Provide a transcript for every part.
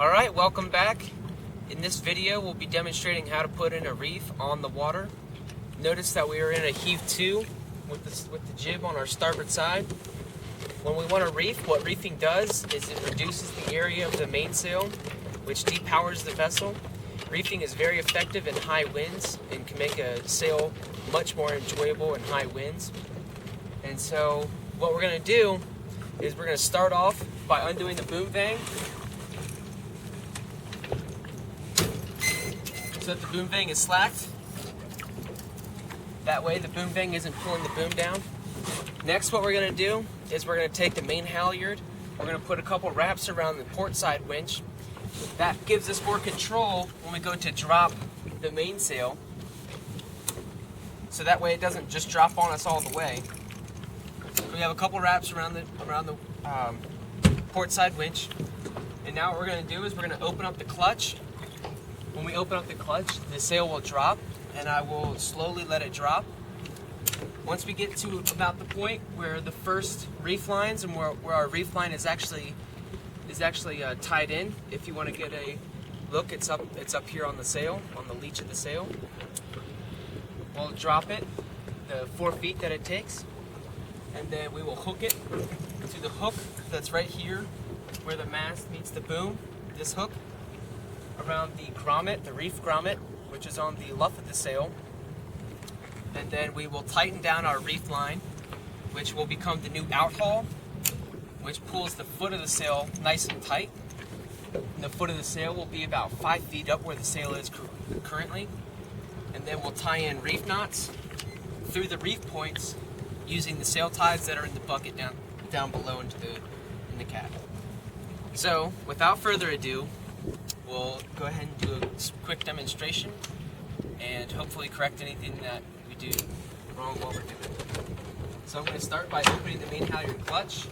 Alright, welcome back. In this video we'll be demonstrating how to put in a reef on the water. Notice that we are in a heave 2 with the jib on our starboard side. When we want to reef, what reefing does is it reduces the area of the mainsail, which depowers the vessel. Reefing is very effective in high winds and can make a sail much more enjoyable in high winds. And so what we're going to do is we're going to start off by undoing the boom vang so that the boom vang is slacked. That way the boom vang isn't pulling the boom down. Next, what we're going to do is we're going to take the main halyard. We're going to put a couple wraps around the port side winch. That gives us more control when we go to drop the mainsail. So that way it doesn't just drop on us all the way. We have a couple wraps around the port side winch. And now what we're going to do is we're going to open up the clutch. When we open up the clutch, the sail will drop, and I will slowly let it drop. Once we get to about the point where the first reef lines and where our reef line is actually tied in, if you want to get a look, it's up here on the sail, on the leech of the sail. We'll drop it the 4 feet that it takes, and then we will hook it to the hook that's right here where the mast meets the boom. This hook around the grommet, the reef grommet, which is on the luff of the sail. And then we will tighten down our reef line, which will become the new outhaul, which pulls the foot of the sail nice and tight. And the foot of the sail will be about 5 feet up where the sail is currently. And then we'll tie in reef knots through the reef points using the sail ties that are in the bucket down below in the cab. So, without further ado, we'll go ahead and do a quick demonstration and hopefully correct anything that we do wrong while we're doing it. So I'm going to start by opening the main halyard clutch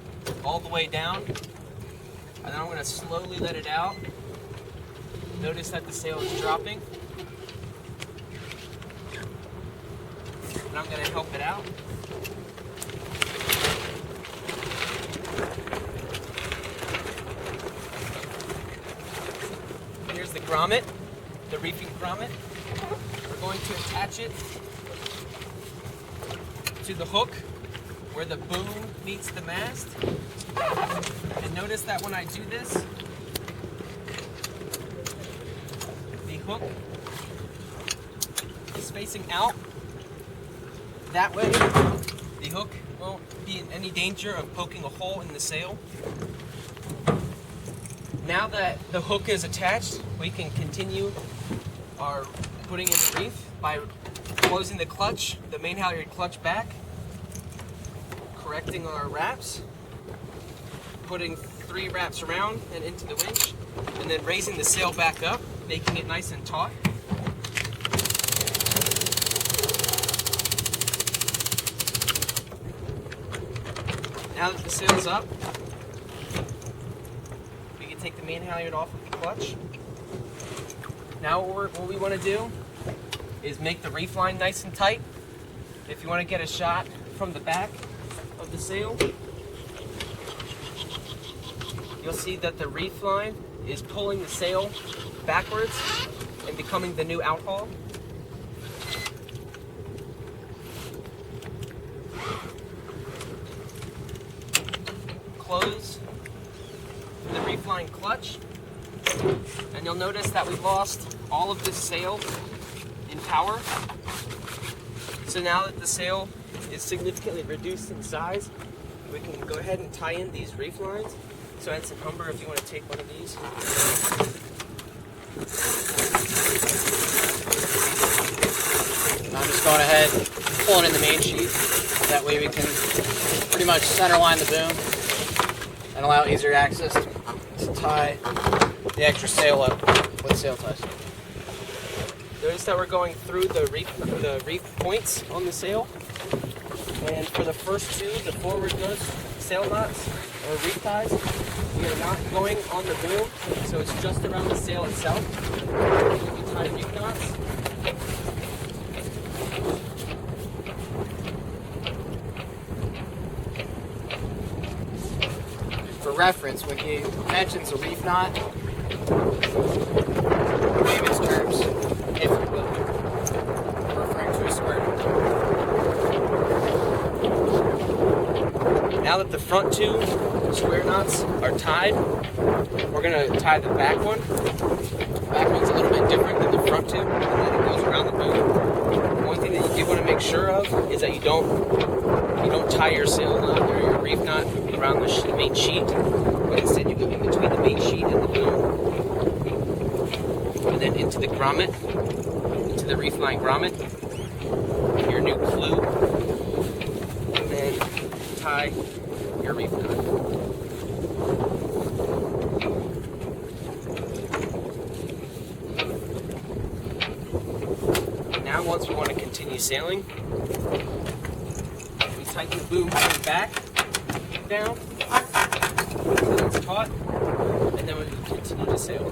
all the way down, and then I'm going to slowly let it out. Notice that the sail is dropping, and I'm going to help it out. Here's the grommet, the reefing grommet. We're going to attach it to the hook where the boom meets the mast. And notice that when I do this, the hook is facing out. That way, the hook won't be in any danger of poking a hole in the sail. Now that the hook is attached, we can continue our putting in the reef by closing the clutch, the main halyard clutch back, correcting our wraps, putting 3 wraps around and into the winch, and then raising the sail back up, making it nice and taut. Now that the sail's up, we can take the main halyard off of the clutch. Now what we want to do is make the reef line nice and tight. If you want to get a shot from the back of the sail, you'll see that the reef line is pulling the sail backwards and becoming the new outhaul. Close the reef line clutch, and you'll notice that we lost all of this sail in power. So now that the sail is significantly reduced in size, we can go ahead and tie in these reef lines. So Ensign Humber, if you want to take one of these. And I'm just going ahead, pulling in the main sheath. That way we can pretty much center line the boom and allow easier access to tie the extra sail up with sail ties. Notice that we're going through the reef points on the sail. And for the first 2, the forward sail knots or reef ties, we are not going on the boom, so it's just around the sail itself. We tie reef knots. For reference, when he mentions a reef knot, layman's terms, if you will, referring to a square knot. Now that the front two square knots are tied, we're going to tie the back one. The back one's a little bit different than the front two, and then it goes around the boom. One thing that you do want to make sure of is that you don't tie your sail knot or your reef knot around the main sheet, but instead you go in between the main sheet and the boom, and then into the grommet, into the reef line grommet, your new clue, and then tie your reef knot. Now once we want to continue sailing, we tighten the boom from the back down until it's taut, and then we continue to sail.